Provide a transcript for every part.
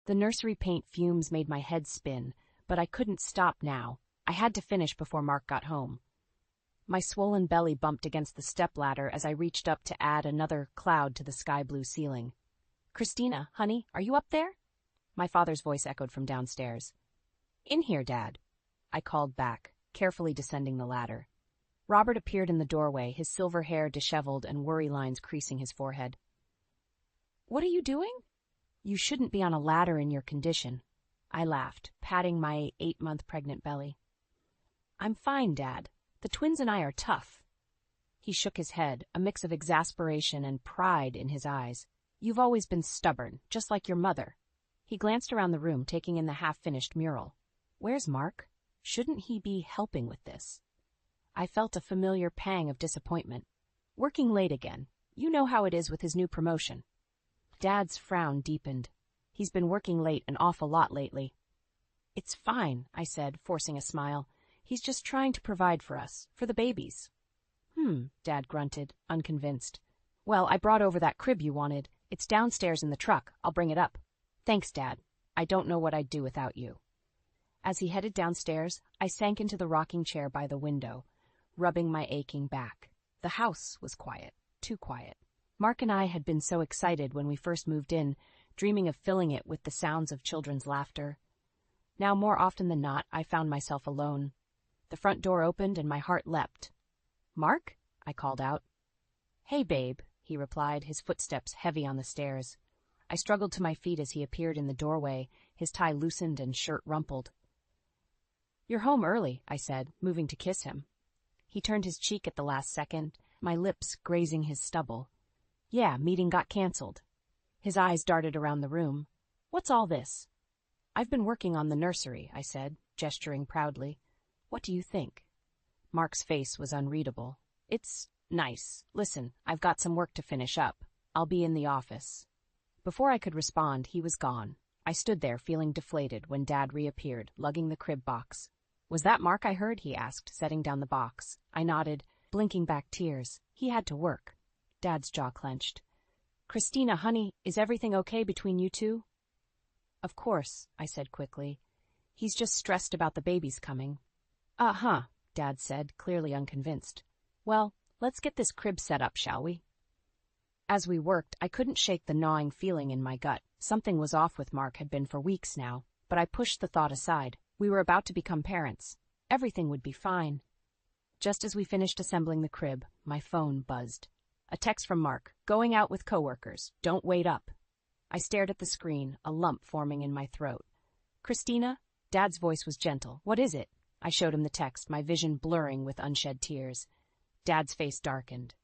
The nursery paint fumes made my head spin, but I couldn't stop now. I had to finish before Mark got home. My swollen belly bumped against the stepladder as I reached up to add another cloud to the sky-blue ceiling. "Christina, honey, are you up there?" My father's voice echoed from downstairs. "In here, Dad," I called back, carefully descending the ladder. Robert appeared in the doorway, his silver hair disheveled and worry lines creasing his forehead. "What are you doing?" "You shouldn't be on a ladder in your condition," I laughed, patting my 8-month pregnant belly. "I'm fine, Dad. The twins and I are tough." He shook his head, a mix of exasperation and pride in his eyes. "You've always been stubborn, just like your mother." He glanced around the room, taking in the half-finished mural. "Where's Mark? Shouldn't he be helping with this?" I felt a familiar pang of disappointment. "Working late again. You know how it is with his new promotion." Dad's frown deepened. "He's been working late an awful lot lately." "It's fine," I said, forcing a smile. "He's just trying to provide for us, for the babies." Dad grunted, unconvinced. "Well, I brought over that crib you wanted. It's downstairs in the truck. I'll bring it up." "Thanks, Dad. I don't know what I'd do without you." As he headed downstairs, I sank into the rocking chair by the window, rubbing my aching back. The house was quiet, too quiet. Mark and I had been so excited when we first moved in, dreaming of filling it with the sounds of children's laughter. Now, more often than not, I found myself alone. The front door opened and my heart leapt. "Mark?" I called out. "Hey, babe," he replied, his footsteps heavy on the stairs. I struggled to my feet as he appeared in the doorway, his tie loosened and shirt rumpled. "You're home early," I said, moving to kiss him. He turned his cheek at the last second, my lips grazing his stubble. "Yeah, meeting got canceled." His eyes darted around the room. "What's all this?" "I've been working on the nursery," I said, gesturing proudly. "What do you think?" Mark's face was unreadable. "It's nice. Listen, I've got some work to finish up. I'll be in the office." Before I could respond, he was gone. I stood there feeling deflated when Dad reappeared, lugging the crib box. "Was that Mark I heard?" he asked, setting down the box. I nodded, blinking back tears. He had to work. Dad's jaw clenched. "Christina, honey, is everything okay between you two?" "Of course," I said quickly. "He's just stressed about the babies coming." "Uh-huh," Dad said, clearly unconvinced. "Well, let's get this crib set up, shall we?" As we worked, I couldn't shake the gnawing feeling in my gut. Something was off with Mark had been for weeks now, but I pushed the thought aside. We were about to become parents. Everything would be fine. Just as we finished assembling the crib, my phone buzzed. A text from Mark. "Going out with coworkers. Don't wait up." I stared at the screen, a lump forming in my throat. "Christina?" Dad's voice was gentle. "What is it?" I showed him the text, my vision blurring with unshed tears. Dad's face darkened.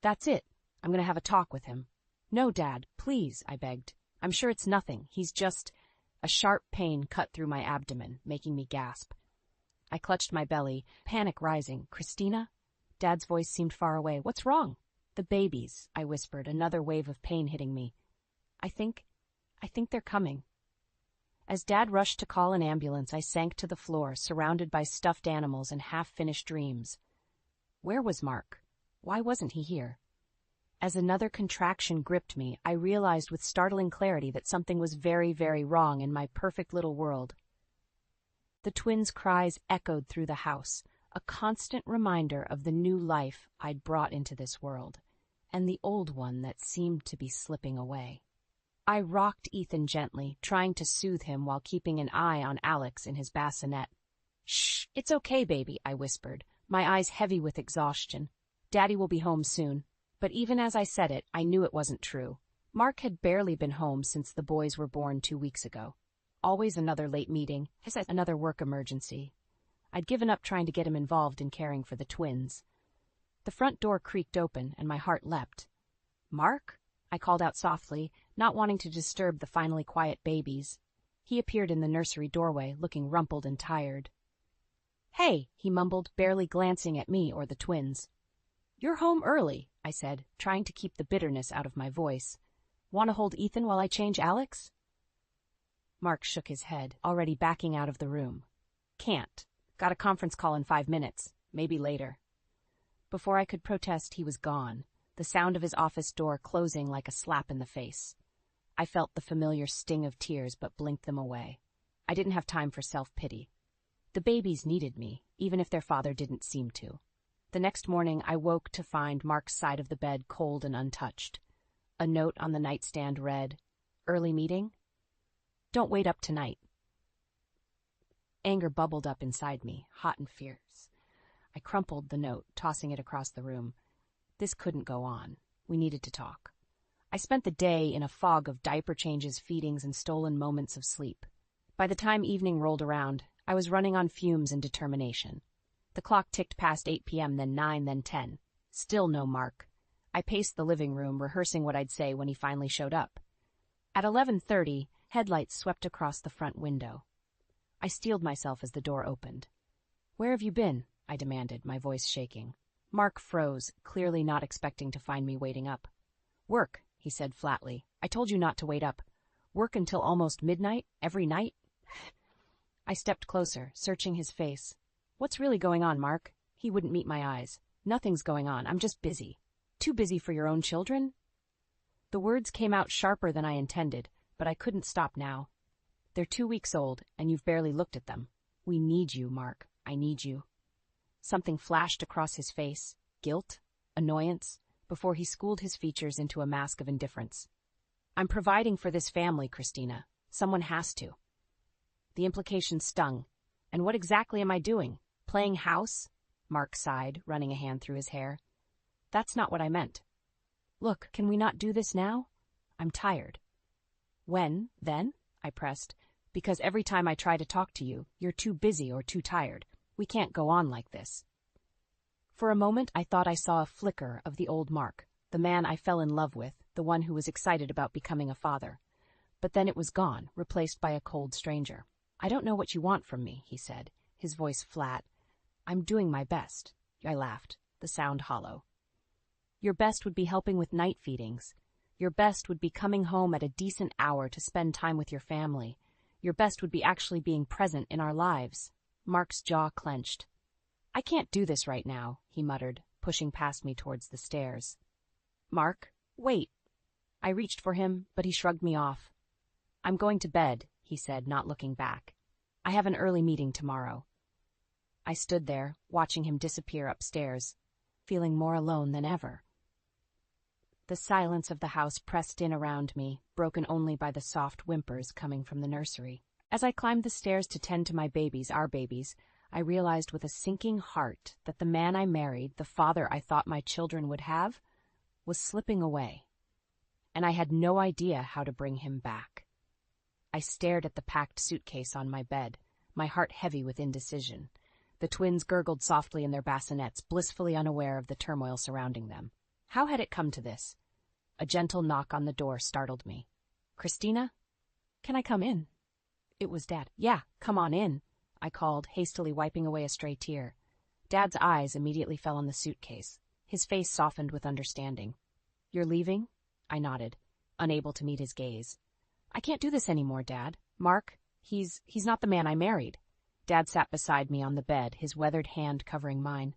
"That's it. I'm going to have a talk with him." "No, Dad, please," I begged. "I'm sure it's nothing. He's just—" A sharp pain cut through my abdomen, making me gasp. I clutched my belly, panic rising. "Christina?" Dad's voice seemed far away. "What's wrong?" "The babies," I whispered, another wave of pain hitting me. I think they're coming." As Dad rushed to call an ambulance, I sank to the floor, surrounded by stuffed animals and half-finished dreams. Where was Mark? Why wasn't he here? As another contraction gripped me, I realized with startling clarity that something was very, very wrong in my perfect little world. The twins' cries echoed through the house, a constant reminder of the new life I'd brought into this world, and the old one that seemed to be slipping away. I rocked Ethan gently, trying to soothe him while keeping an eye on Alex in his bassinet. "Shh, it's okay, baby," I whispered, my eyes heavy with exhaustion. "Daddy will be home soon." But even as I said it, I knew it wasn't true. Mark had barely been home since the boys were born 2 weeks ago. Always another late meeting, another work emergency. I'd given up trying to get him involved in caring for the twins. The front door creaked open, and my heart leapt. "Mark?" I called out softly, not wanting to disturb the finally quiet babies. He appeared in the nursery doorway, looking rumpled and tired. "Hey," he mumbled, barely glancing at me or the twins. "You're home early," I said, trying to keep the bitterness out of my voice. "Want to hold Ethan while I change Alex?" Mark shook his head, already backing out of the room. "Can't. Got a conference call in 5 minutes. Maybe later." Before I could protest, he was gone, the sound of his office door closing like a slap in the face. I felt the familiar sting of tears but blinked them away. I didn't have time for self-pity. The babies needed me, even if their father didn't seem to. The next morning, I woke to find Mark's side of the bed cold and untouched. A note on the nightstand read, "Early meeting? Don't wait up tonight." Anger bubbled up inside me, hot and fierce. I crumpled the note, tossing it across the room. This couldn't go on. We needed to talk. I spent the day in a fog of diaper changes, feedings, and stolen moments of sleep. By the time evening rolled around, I was running on fumes and determination. The clock ticked past 8 p.m., then 9, then 10. Still no Mark. I paced the living room, rehearsing what I'd say when he finally showed up. At 11:30, headlights swept across the front window. I steeled myself as the door opened. "Where have you been?" I demanded, my voice shaking. Mark froze, clearly not expecting to find me waiting up. "Work," he said flatly. "I told you not to wait up. Work until almost midnight, every night?" I stepped closer, searching his face. "What's really going on, Mark?" He wouldn't meet my eyes. "Nothing's going on. I'm just busy." "Too busy for your own children?" The words came out sharper than I intended, but I couldn't stop now. "They're 2 weeks old, and you've barely looked at them. We need you, Mark. I need you." Something flashed across his face, guilt, annoyance, before he schooled his features into a mask of indifference. "I'm providing for this family, Christina. Someone has to." The implication stung. "And what exactly am I doing? Playing house?" Mark sighed, running a hand through his hair. "That's not what I meant. Look, can we not do this now? I'm tired." "When, then?" I pressed. "Because every time I try to talk to you, you're too busy or too tired. We can't go on like this." For a moment, I thought I saw a flicker of the old Mark, the man I fell in love with, the one who was excited about becoming a father. But then it was gone, replaced by a cold stranger. "I don't know what you want from me," he said, his voice flat. "I'm doing my best." I laughed, the sound hollow. "Your best would be helping with night feedings. Your best would be coming home at a decent hour to spend time with your family. Your best would be actually being present in our lives." Mark's jaw clenched. "I can't do this right now," he muttered, pushing past me towards the stairs. "Mark, wait." I reached for him, but he shrugged me off. "I'm going to bed," he said, not looking back. "I have an early meeting tomorrow." I stood there, watching him disappear upstairs, feeling more alone than ever. The silence of the house pressed in around me, broken only by the soft whimpers coming from the nursery. As I climbed the stairs to tend to my babies, our babies, I realized with a sinking heart that the man I married, the father I thought my children would have, was slipping away. And I had no idea how to bring him back. I stared at the packed suitcase on my bed, my heart heavy with indecision. The twins gurgled softly in their bassinets, blissfully unaware of the turmoil surrounding them. How had it come to this? A gentle knock on the door startled me. "Christina? Can I come in?" It was Dad. "Yeah, come on in," I called, hastily wiping away a stray tear. Dad's eyes immediately fell on the suitcase. His face softened with understanding. "You're leaving?" I nodded, unable to meet his gaze. "I can't do this anymore, Dad. Mark, he's not the man I married." Dad sat beside me on the bed, his weathered hand covering mine.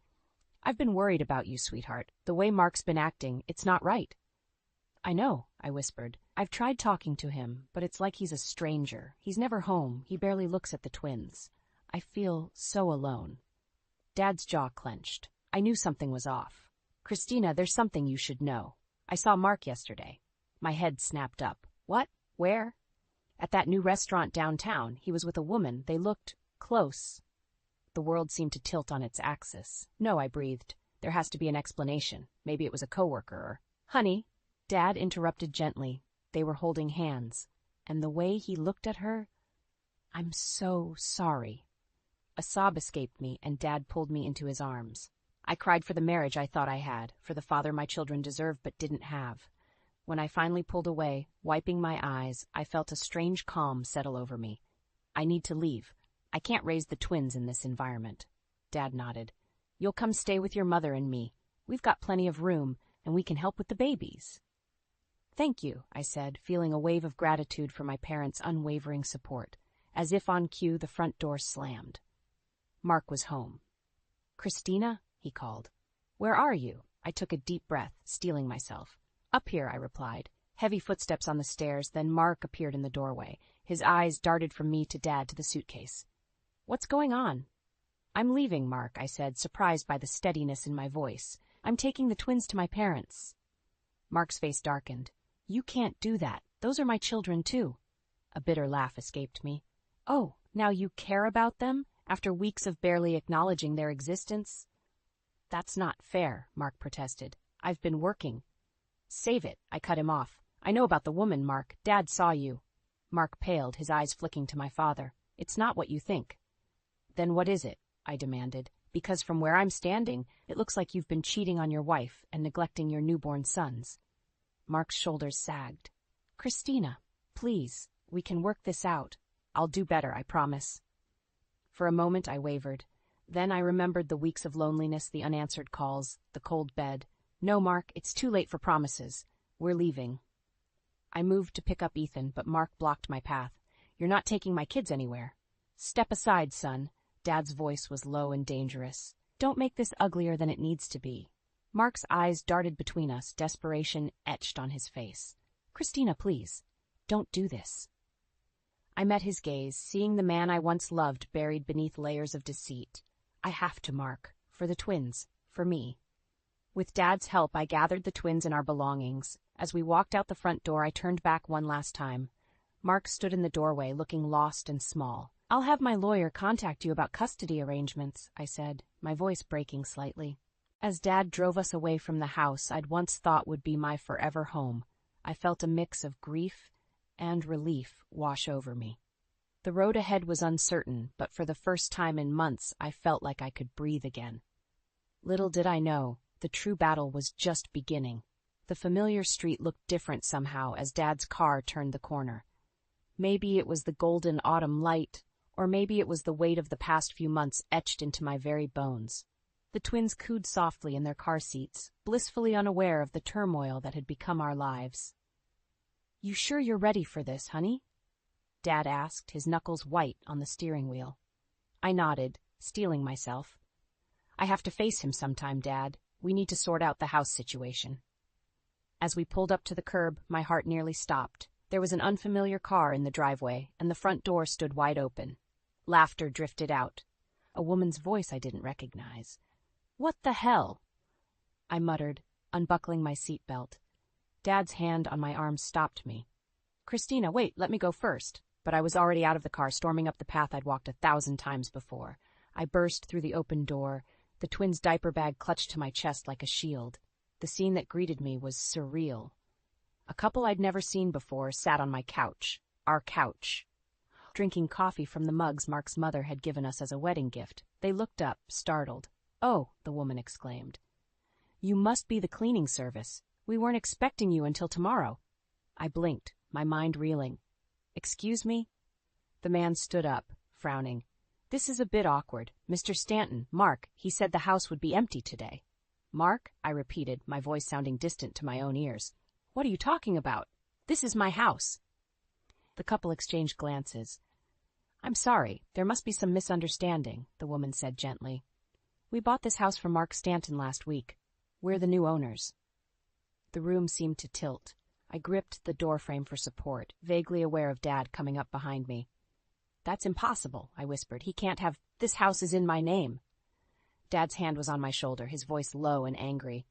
"I've been worried about you, sweetheart. The way Mark's been acting, it's not right." "I know," I whispered. "I've tried talking to him, but it's like he's a stranger. He's never home. He barely looks at the twins. I feel so alone." Dad's jaw clenched. I knew something was off. "Christina, there's something you should know. I saw Mark yesterday." My head snapped up. "What? Where?" "At that new restaurant downtown. He was with a woman. They looked close." The world seemed to tilt on its axis. "No," I breathed. "There has to be an explanation. Maybe it was a coworker or—" "Honey," Dad interrupted gently. They were holding hands. And the way he looked at her— "I'm so sorry." A sob escaped me, and Dad pulled me into his arms. I cried for the marriage I thought I had, for the father my children deserved but didn't have. When I finally pulled away, wiping my eyes, I felt a strange calm settle over me. "I need to leave. I can't raise the twins in this environment." Dad nodded. "You'll come stay with your mother and me. We've got plenty of room, and we can help with the babies." "Thank you," I said, feeling a wave of gratitude for my parents' unwavering support. As if on cue, the front door slammed. Mark was home. "Christina?" he called. "Where are you?" I took a deep breath, steeling myself. "Up here," I replied, Heavy footsteps on the stairs, then Mark appeared in the doorway. His eyes darted from me to Dad to the suitcase. "What's going on?" "I'm leaving, Mark," I said, surprised by the steadiness in my voice. "I'm taking the twins to my parents." Mark's face darkened. "You can't do that. Those are my children, too." A bitter laugh escaped me. "Oh, now you care about them, after weeks of barely acknowledging their existence?" "That's not fair," Mark protested. "I've been working." "Save it," I cut him off. "I know about the woman, Mark. Dad saw you." Mark paled, his eyes flicking to my father. "It's not what you think." "Then what is it?" I demanded, "because from where I'm standing, it looks like you've been cheating on your wife and neglecting your newborn sons." Mark's shoulders sagged. "Christina, please, we can work this out. I'll do better, I promise." For a moment I wavered. Then I remembered the weeks of loneliness, the unanswered calls, the cold bed. "No, Mark, it's too late for promises. We're leaving." I moved to pick up Ethan, but Mark blocked my path. "You're not taking my kids anywhere." "Step aside, son." Dad's voice was low and dangerous. "Don't make this uglier than it needs to be." Mark's eyes darted between us, desperation etched on his face. "Christina, please, don't do this." I met his gaze, seeing the man I once loved buried beneath layers of deceit. "I have to, Mark. For the twins. For me." With Dad's help, I gathered the twins and our belongings. As we walked out the front door, I turned back one last time. Mark stood in the doorway, looking lost and small. "I'll have my lawyer contact you about custody arrangements," I said, my voice breaking slightly. As Dad drove us away from the house I'd once thought would be my forever home, I felt a mix of grief and relief wash over me. The road ahead was uncertain, but for the first time in months I felt like I could breathe again. Little did I know, the true battle was just beginning. The familiar street looked different somehow as Dad's car turned the corner. Maybe it was the golden autumn light, or maybe it was the weight of the past few months etched into my very bones. The twins cooed softly in their car seats, blissfully unaware of the turmoil that had become our lives. "You sure you're ready for this, honey?" Dad asked, his knuckles white on the steering wheel. I nodded, steeling myself. "I have to face him sometime, Dad. We need to sort out the house situation." As we pulled up to the curb, my heart nearly stopped. There was an unfamiliar car in the driveway, and the front door stood wide open. Laughter drifted out. A woman's voice I didn't recognize. "What the hell?" I muttered, unbuckling my seatbelt. Dad's hand on my arm stopped me. "Christina, wait, let me go first." But I was already out of the car, storming up the path I'd walked 1,000 times before. I burst through the open door, the twins' diaper bag clutched to my chest like a shield. The scene that greeted me was surreal. A couple I'd never seen before sat on my couch, our couch, drinking coffee from the mugs Mark's mother had given us as a wedding gift. They looked up, startled. "Oh," the woman exclaimed. "You must be the cleaning service. We weren't expecting you until tomorrow." I blinked, my mind reeling. "Excuse me?" The man stood up, frowning. "This is a bit awkward. Mr. Stanton, Mark, he said the house would be empty today." "Mark?" I repeated, my voice sounding distant to my own ears. "What are you talking about? This is my house." The couple exchanged glances. "I'm sorry, there must be some misunderstanding," the woman said gently. "We bought this house from Mark Stanton last week. We're the new owners." The room seemed to tilt. I gripped the doorframe for support, vaguely aware of Dad coming up behind me. "That's impossible," I whispered. "He can't have— This house is in my name." Dad's hand was on my shoulder, his voice low and angry.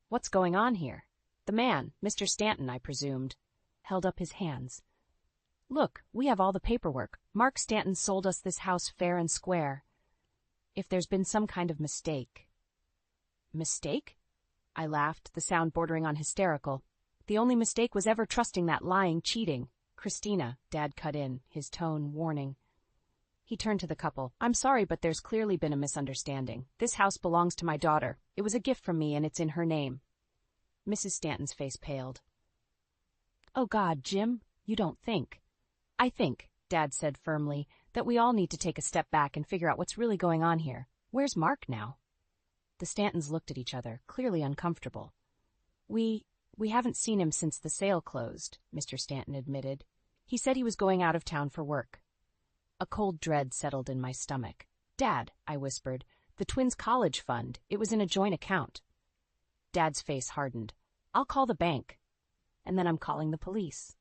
"What's going on here?" The man, Mr. Stanton, I presumed, held up his hands. "Look, we have all the paperwork. Mark Stanton sold us this house fair and square. If there's been some kind of mistake—" "Mistake?" I laughed, the sound bordering on hysterical. "The only mistake was ever trusting that lying, cheating—" "Christina," Dad cut in, his tone warning. He turned to the couple. "I'm sorry, but there's clearly been a misunderstanding. This house belongs to my daughter. It was a gift from me, and it's in her name." Mrs. Stanton's face paled. "Oh, God, Jim, you don't think—" "I think," Dad said firmly, "that we all need to take a step back and figure out what's really going on here. Where's Mark now?" The Stantons looked at each other, clearly uncomfortable. We haven't seen him since the sale closed," Mr. Stanton admitted. "He said he was going out of town for work." A cold dread settled in my stomach. "Dad," I whispered, "the twins' college fund, it was in a joint account." Dad's face hardened. "I'll call the bank." and then I'm calling the police.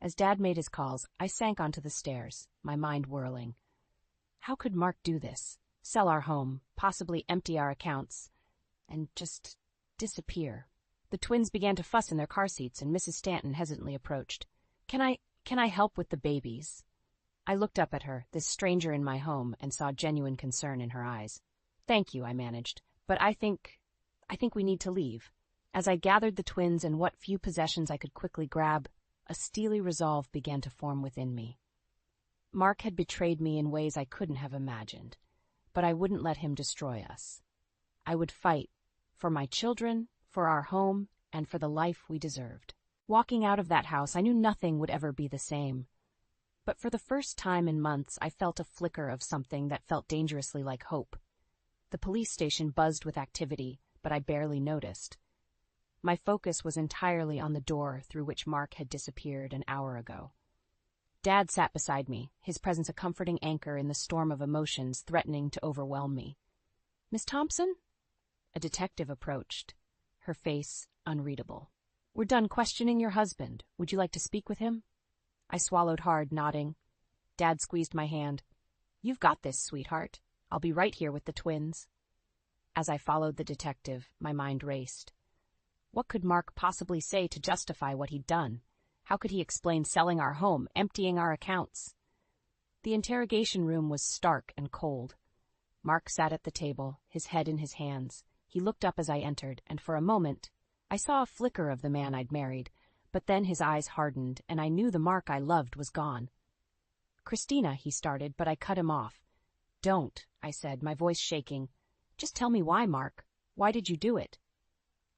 As Dad made his calls, I sank onto the stairs, my mind whirling. How could Mark do this? Sell our home, possibly empty our accounts, and just disappear. The twins began to fuss in their car seats, and Mrs. Stanton hesitantly approached. Can I help with the babies? I looked up at her, this stranger in my home, and saw genuine concern in her eyes. Thank you, I managed, but I think we need to leave. As I gathered the twins and what few possessions I could quickly grab, a steely resolve began to form within me. Mark had betrayed me in ways I couldn't have imagined, but I wouldn't let him destroy us. I would fight for my children, for our home, and for the life we deserved. Walking out of that house, I knew nothing would ever be the same. But for the first time in months, I felt a flicker of something that felt dangerously like hope. The police station buzzed with activity, but I barely noticed. My focus was entirely on the door through which Mark had disappeared an hour ago. Dad sat beside me, his presence a comforting anchor in the storm of emotions threatening to overwhelm me. Miss Thompson? A detective approached, her face unreadable. We're done questioning your husband. Would you like to speak with him? I swallowed hard, nodding. Dad squeezed my hand. You've got this, sweetheart. I'll be right here with the twins. As I followed the detective, my mind raced. What could Mark possibly say to justify what he'd done? How could he explain selling our home, emptying our accounts? The interrogation room was stark and cold. Mark sat at the table, his head in his hands. He looked up as I entered, and for a moment, I saw a flicker of the man I'd married, but then his eyes hardened, and I knew the Mark I loved was gone. Christina, he started, but I cut him off. Don't, I said, my voice shaking. Just tell me why, Mark. Why did you do it?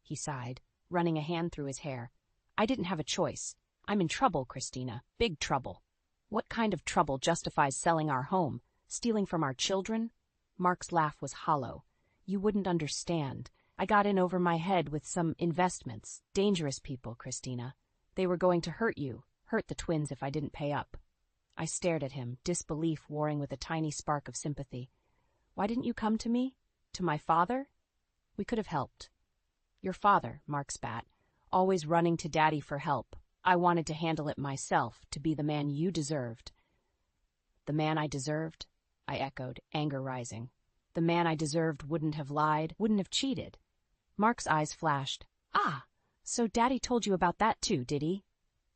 He sighed, running a hand through his hair. I didn't have a choice. I'm in trouble, Christina. Big trouble. What kind of trouble justifies selling our home, stealing from our children? Mark's laugh was hollow. You wouldn't understand. I got in over my head with some investments. Dangerous people, Christina. They were going to hurt you, hurt the twins if I didn't pay up. I stared at him, disbelief warring with a tiny spark of sympathy. Why didn't you come to me? To my father? We could have helped. Your father, Mark spat, always running to Daddy for help. I wanted to handle it myself, to be the man you deserved. The man I deserved? I echoed, anger rising. The man I deserved wouldn't have lied, wouldn't have cheated. Mark's eyes flashed. Ah, so Daddy told you about that too, did he?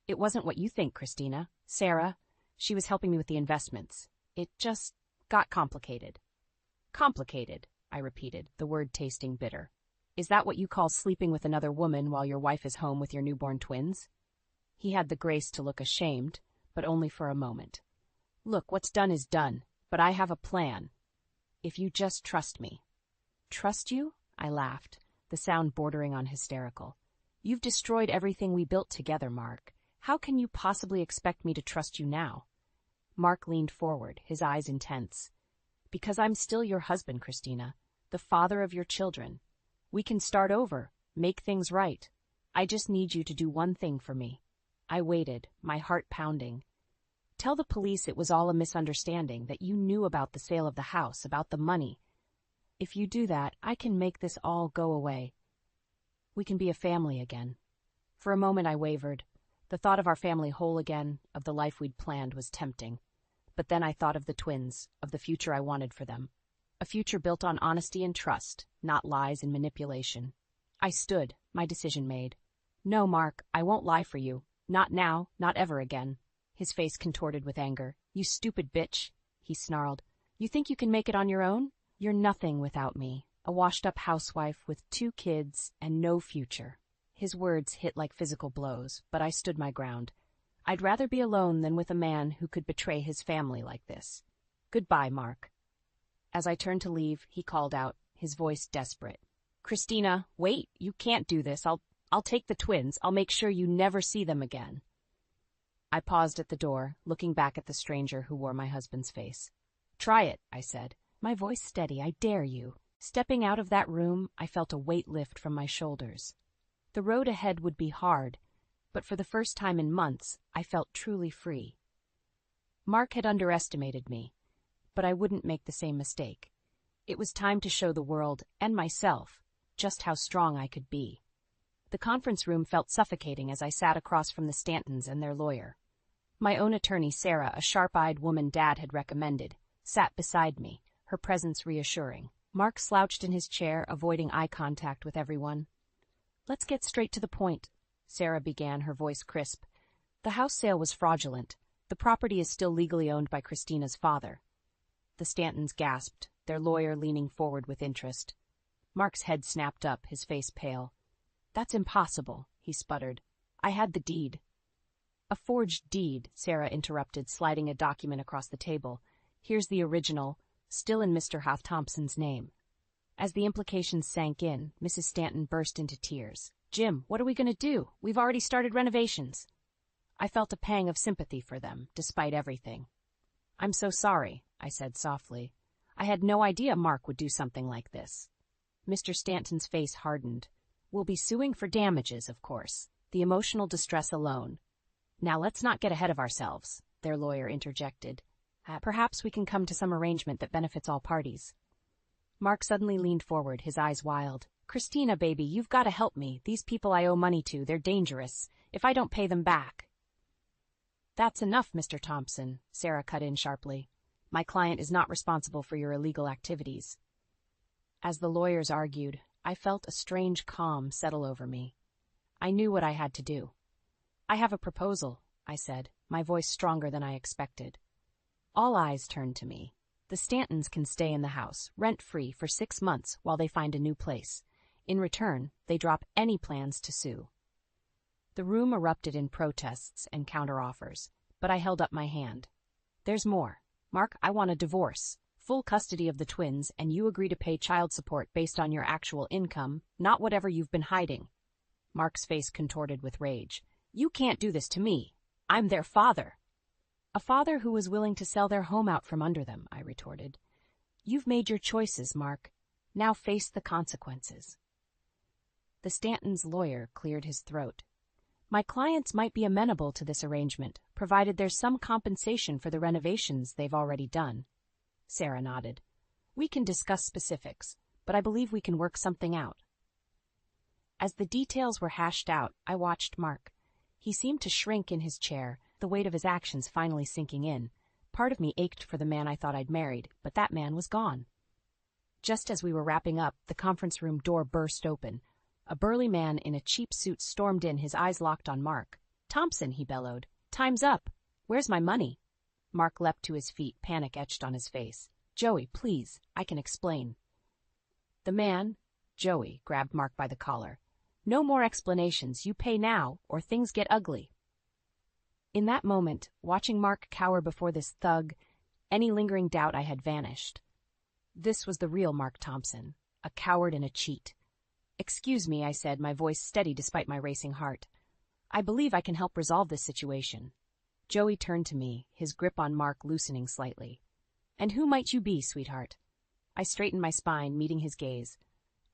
It wasn't what you think, Christina. Sarah, she was helping me with the investments. It just got complicated. Complicated, I repeated, the word tasting bitter. Is that what you call sleeping with another woman while your wife is home with your newborn twins? He had the grace to look ashamed, but only for a moment. Look, what's done is done, but I have a plan. If you just trust me. Trust you? I laughed, the sound bordering on hysterical. You've destroyed everything we built together, Mark. How can you possibly expect me to trust you now? Mark leaned forward, his eyes intense. Because I'm still your husband, Christina, the father of your children. We can start over, make things right. I just need you to do one thing for me. I waited, my heart pounding. Tell the police it was all a misunderstanding, that you knew about the sale of the house, about the money. If you do that, I can make this all go away. We can be a family again. For a moment I wavered. The thought of our family whole again, of the life we'd planned, was tempting. But then I thought of the twins, of the future I wanted for them. A future built on honesty and trust, not lies and manipulation. I stood, my decision made. No, Mark, I won't lie for you. Not now, not ever again. His face contorted with anger. You stupid bitch, he snarled. You think you can make it on your own? You're nothing without me. A washed-up housewife with 2 kids and no future. His words hit like physical blows, but I stood my ground. I'd rather be alone than with a man who could betray his family like this. Goodbye, Mark. As I turned to leave, he called out, his voice desperate. Christina, wait, you can't do this. I'll take the twins. I'll make sure you never see them again. I paused at the door, looking back at the stranger who wore my husband's face. Try it, I said, my voice steady. I dare you. Stepping out of that room, I felt a weight lift from my shoulders. The road ahead would be hard, but for the first time in months, I felt truly free. Mark had underestimated me, but I wouldn't make the same mistake. It was time to show the world, and myself, just how strong I could be. The conference room felt suffocating as I sat across from the Stantons and their lawyer. My own attorney, Sarah, a sharp-eyed woman Dad had recommended, sat beside me, her presence reassuring. Mark slouched in his chair, avoiding eye contact with everyone. "Let's get straight to the point," Sarah began, her voice crisp. "The house sale was fraudulent. The property is still legally owned by Christina's father." The Stantons gasped, their lawyer leaning forward with interest. Mark's head snapped up, his face pale. "That's impossible," he sputtered. "I had the deed." "A forged deed," Sarah interrupted, sliding a document across the table. "Here's the original, still in Mr. Hath Thompson's name." As the implications sank in, Mrs. Stanton burst into tears. "Jim, what are we going to do? We've already started renovations." I felt a pang of sympathy for them, despite everything. "I'm so sorry," I said softly. "I had no idea Mark would do something like this." Mr. Stanton's face hardened. "We'll be suing for damages, of course. The emotional distress alone." "Now let's not get ahead of ourselves," their lawyer interjected. "Perhaps we can come to some arrangement that benefits all parties." Mark suddenly leaned forward, his eyes wild. "Christina, baby, you've got to help me. These people I owe money to, they're dangerous. If I don't pay them back..." "That's enough, Mr. Thompson," Sarah cut in sharply. "My client is not responsible for your illegal activities." As the lawyers argued, I felt a strange calm settle over me. I knew what I had to do. "I have a proposal," I said, my voice stronger than I expected. All eyes turned to me. "The Stantons can stay in the house, rent-free, for 6 months while they find a new place. In return, they drop any plans to sue." The room erupted in protests and counteroffers, but I held up my hand. "There's more. Mark, I want a divorce, full custody of the twins, and you agree to pay child support based on your actual income, not whatever you've been hiding." Mark's face contorted with rage. "You can't do this to me. I'm their father." "A father who was willing to sell their home out from under them," I retorted. "You've made your choices, Mark. Now face the consequences." The Stantons' lawyer cleared his throat. "My clients might be amenable to this arrangement, provided there's some compensation for the renovations they've already done." Sarah nodded. "We can discuss specifics, but I believe we can work something out." As the details were hashed out, I watched Mark. He seemed to shrink in his chair, the weight of his actions finally sinking in. Part of me ached for the man I thought I'd married, but that man was gone. Just as we were wrapping up, the conference room door burst open. A burly man in a cheap suit stormed in, his eyes locked on Mark. "Thompson," he bellowed. "Time's up. Where's my money?" Mark leapt to his feet, panic etched on his face. "Joey, please, I can explain." The man, Joey, grabbed Mark by the collar. "No more explanations. You pay now, or things get ugly." In that moment, watching Mark cower before this thug, any lingering doubt I had vanished. This was the real Mark Thompson, a coward and a cheat. "Excuse me," I said, my voice steady despite my racing heart. "I believe I can help resolve this situation." Joey turned to me, his grip on Mark loosening slightly. "And who might you be, sweetheart?" I straightened my spine, meeting his gaze.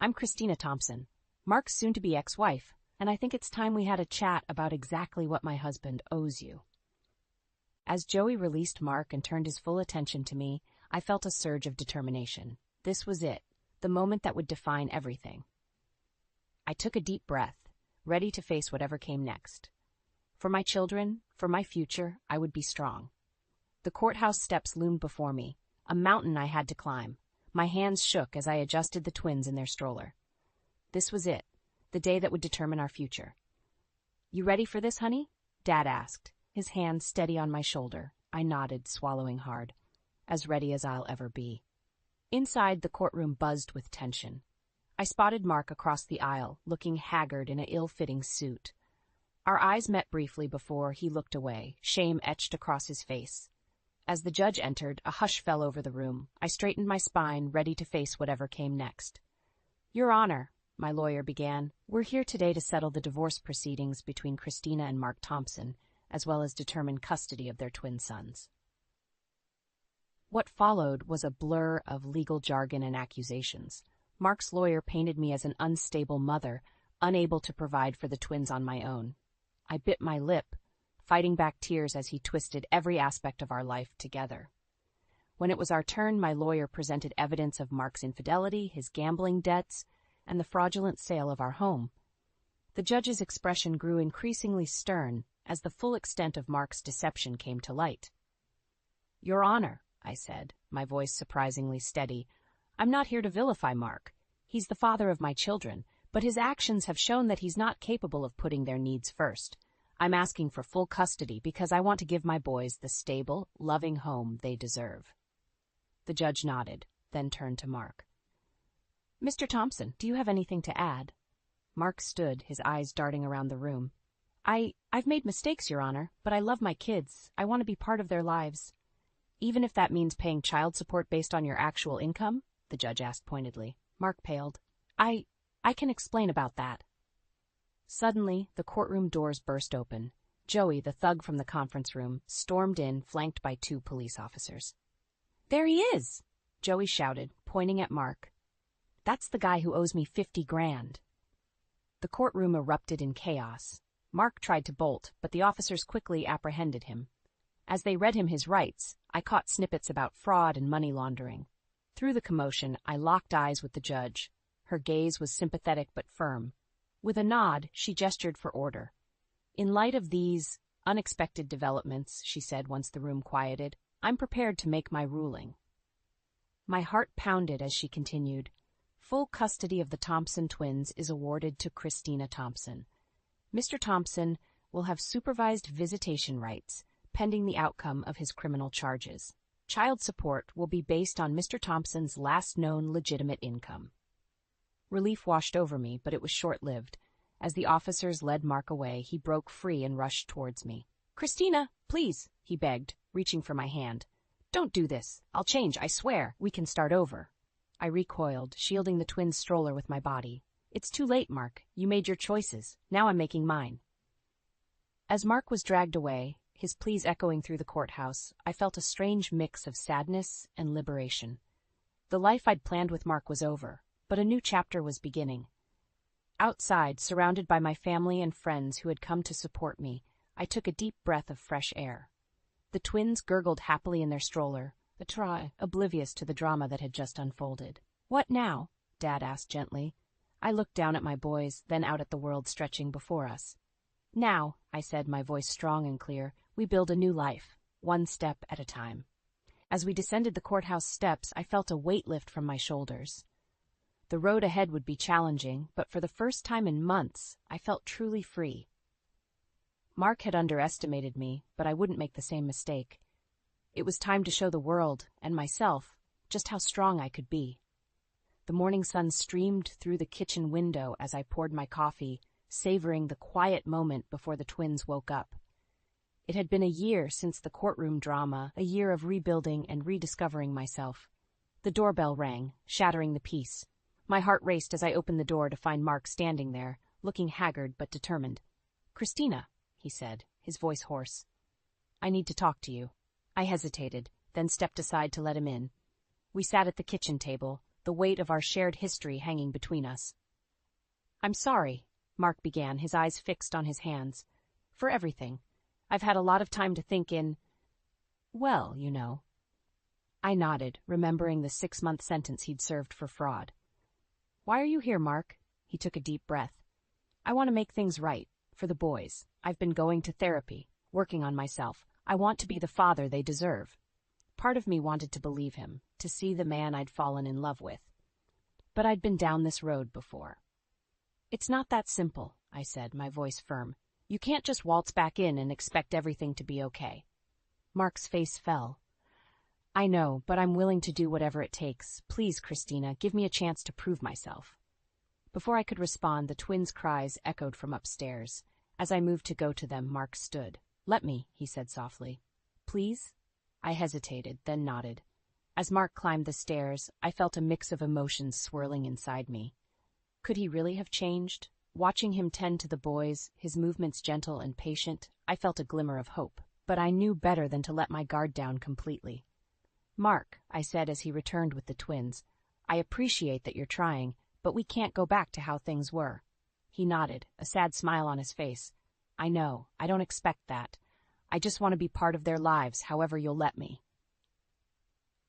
"I'm Christina Thompson, Mark's soon-to-be ex-wife, and I think it's time we had a chat about exactly what my husband owes you." As Joey released Mark and turned his full attention to me, I felt a surge of determination. This was it, the moment that would define everything. I took a deep breath, ready to face whatever came next. For my children, for my future, I would be strong. The courthouse steps loomed before me, a mountain I had to climb. My hands shook as I adjusted the twins in their stroller. This was it, the day that would determine our future. "You ready for this, honey?" Dad asked, his hand steady on my shoulder. I nodded, swallowing hard. As ready as I'll ever be. Inside, the courtroom buzzed with tension. I spotted Mark across the aisle, looking haggard in an ill-fitting suit. Our eyes met briefly before he looked away, shame etched across his face. As the judge entered, a hush fell over the room. I straightened my spine, ready to face whatever came next. "Your Honor," my lawyer began, "we're here today to settle the divorce proceedings between Christina and Mark Thompson, as well as determine custody of their twin sons." What followed was a blur of legal jargon and accusations. Mark's lawyer painted me as an unstable mother, unable to provide for the twins on my own. I bit my lip, fighting back tears as he twisted every aspect of our life together. When it was our turn, my lawyer presented evidence of Mark's infidelity, his gambling debts, and the fraudulent sale of our home. The judge's expression grew increasingly stern as the full extent of Mark's deception came to light. "Your Honor," I said, my voice surprisingly steady, "I'm not here to vilify Mark. He's the father of my children, but his actions have shown that he's not capable of putting their needs first. I'm asking for full custody because I want to give my boys the stable, loving home they deserve." The judge nodded, then turned to Mark. "Mr. Thompson, do you have anything to add?" Mark stood, his eyes darting around the room. I've made mistakes, Your Honor, but I love my kids. I want to be part of their lives." "Even if that means paying child support based on your actual income?" the judge asked pointedly. Mark paled. I can explain about that." Suddenly, the courtroom doors burst open. Joey, the thug from the conference room, stormed in, flanked by 2 police officers. "There he is!" Joey shouted, pointing at Mark. "That's the guy who owes me 50 grand. The courtroom erupted in chaos. Mark tried to bolt, but the officers quickly apprehended him. As they read him his rights, I caught snippets about fraud and money laundering. Through the commotion, I locked eyes with the judge. Her gaze was sympathetic but firm. With a nod, she gestured for order. "In light of these unexpected developments," she said once the room quieted, "I'm prepared to make my ruling." My heart pounded as she continued. "Full custody of the Thompson twins is awarded to Christina Thompson. Mr. Thompson will have supervised visitation rights, pending the outcome of his criminal charges. Child support will be based on Mr. Thompson's last known legitimate income." Relief washed over me, but it was short-lived. As the officers led Mark away, he broke free and rushed towards me. "Christina, please," he begged, reaching for my hand. "Don't do this. I'll change, I swear. We can start over." I recoiled, shielding the twins' stroller with my body. "It's too late, Mark. You made your choices. Now I'm making mine." As Mark was dragged away, his pleas echoing through the courthouse, I felt a strange mix of sadness and liberation. The life I'd planned with Mark was over, but a new chapter was beginning. Outside, surrounded by my family and friends who had come to support me, I took a deep breath of fresh air. The twins gurgled happily in their stroller, oblivious to the drama that had just unfolded. "What now?" Dad asked gently. I looked down at my boys, then out at the world stretching before us. "Now," I said, my voice strong and clear, "we build a new life, one step at a time." As we descended the courthouse steps, I felt a weight lift from my shoulders. The road ahead would be challenging, but for the first time in months, I felt truly free. Mark had underestimated me, but I wouldn't make the same mistake. It was time to show the world, and myself, just how strong I could be. The morning sun streamed through the kitchen window as I poured my coffee, savoring the quiet moment before the twins woke up. It had been a year since the courtroom drama, a year of rebuilding and rediscovering myself. The doorbell rang, shattering the peace. My heart raced as I opened the door to find Mark standing there, looking haggard but determined. "Christina," he said, his voice hoarse. "I need to talk to you." I hesitated, then stepped aside to let him in. We sat at the kitchen table, the weight of our shared history hanging between us. "I'm sorry," Mark began, his eyes fixed on his hands. "For everything. I've had a lot of time to think well, you know." I nodded, remembering the 6-month sentence he'd served for fraud. "Why are you here, Mark?" He took a deep breath. "I want to make things right, for the boys. I've been going to therapy, working on myself. I want to be the father they deserve." Part of me wanted to believe him, to see the man I'd fallen in love with. But I'd been down this road before. "It's not that simple," I said, my voice firm. "You can't just waltz back in and expect everything to be okay." Mark's face fell. "I know, but I'm willing to do whatever it takes. Please, Christina, give me a chance to prove myself." Before I could respond, the twins' cries echoed from upstairs. As I moved to go to them, Mark stood. "Let me," he said softly. "Please?" I hesitated, then nodded. As Mark climbed the stairs, I felt a mix of emotions swirling inside me. Could he really have changed? Watching him tend to the boys, his movements gentle and patient, I felt a glimmer of hope. But I knew better than to let my guard down completely. "Mark," I said as he returned with the twins, "I appreciate that you're trying, but we can't go back to how things were." He nodded, a sad smile on his face. "I know, I don't expect that. I just want to be part of their lives, however you'll let me."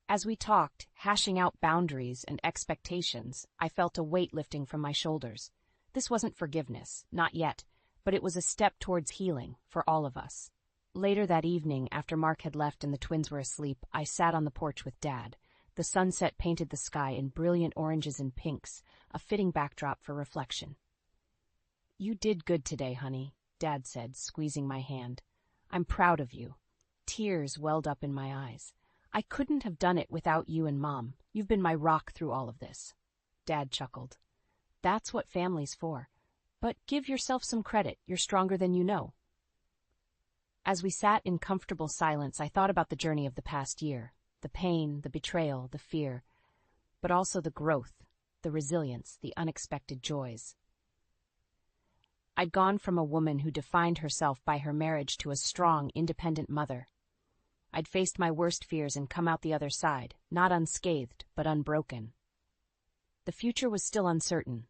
As we talked, hashing out boundaries and expectations, I felt a weight lifting from my shoulders. This wasn't forgiveness, not yet, but it was a step towards healing for all of us. Later that evening, after Mark had left and the twins were asleep, I sat on the porch with Dad. The sunset painted the sky in brilliant oranges and pinks, a fitting backdrop for reflection. "You did good today, honey," Dad said, squeezing my hand. "I'm proud of you." Tears welled up in my eyes. "I couldn't have done it without you and Mom. You've been my rock through all of this." Dad chuckled. "That's what family's for. But give yourself some credit. You're stronger than you know." As we sat in comfortable silence, I thought about the journey of the past year, the pain, the betrayal, the fear, but also the growth, the resilience, the unexpected joys. I'd gone from a woman who defined herself by her marriage to a strong, independent mother. I'd faced my worst fears and come out the other side, not unscathed, but unbroken. The future was still uncertain.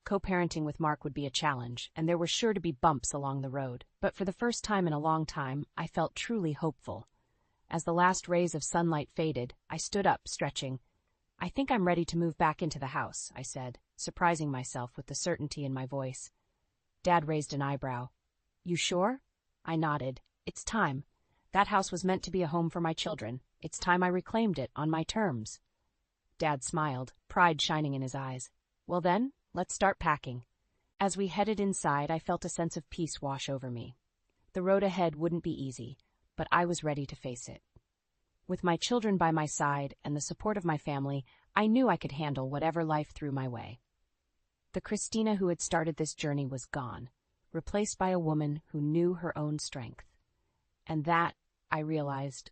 Co-parenting with Mark would be a challenge, and there were sure to be bumps along the road. But for the first time in a long time, I felt truly hopeful. As the last rays of sunlight faded, I stood up, stretching. "I think I'm ready to move back into the house," I said, surprising myself with the certainty in my voice. Dad raised an eyebrow. "You sure?" I nodded. "It's time. That house was meant to be a home for my children. It's time I reclaimed it, on my terms." Dad smiled, pride shining in his eyes. "Well then, let's start packing." As we headed inside, I felt a sense of peace wash over me. The road ahead wouldn't be easy, but I was ready to face it. With my children by my side and the support of my family, I knew I could handle whatever life threw my way. The Christina who had started this journey was gone, replaced by a woman who knew her own strength. And that, I realized,